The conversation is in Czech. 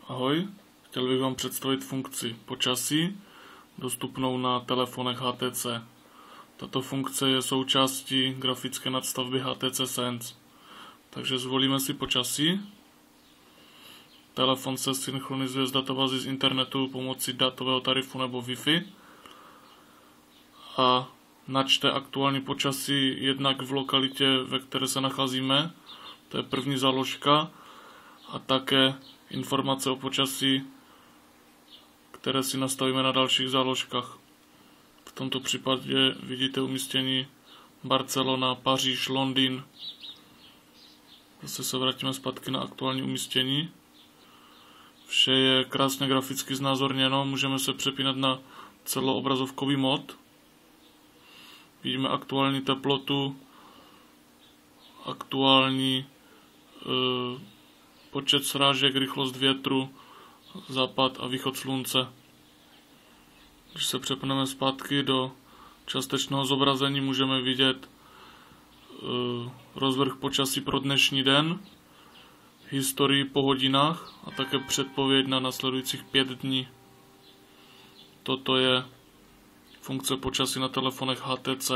Ahoj, chtěl bych vám představit funkci počasí, dostupnou na telefonech HTC. Tato funkce je součástí grafické nadstavby HTC Sense. Takže zvolíme si počasí. Telefon se synchronizuje s databází z internetu pomocí datového tarifu nebo Wi-Fi a načte aktuální počasí jednak v lokalitě, ve které se nacházíme, to je první záložka, a také informace o počasí, které si nastavíme na dalších záložkách. V tomto případě vidíte umístění Barcelona, Paříž, Londýn. Zase se vrátíme zpátky na aktuální umístění. Vše je krásně graficky znázorněno, můžeme se přepínat na celoobrazovkový mod. Vidíme aktuální teplotu, aktuální počet srážek, rychlost větru, západ a východ slunce. Když se přepneme zpátky do částečného zobrazení, můžeme vidět rozvrh počasí pro dnešní den, historii po hodinách a také předpověď na následujících 5 dní. Toto je funkce počasí na telefonech HTC.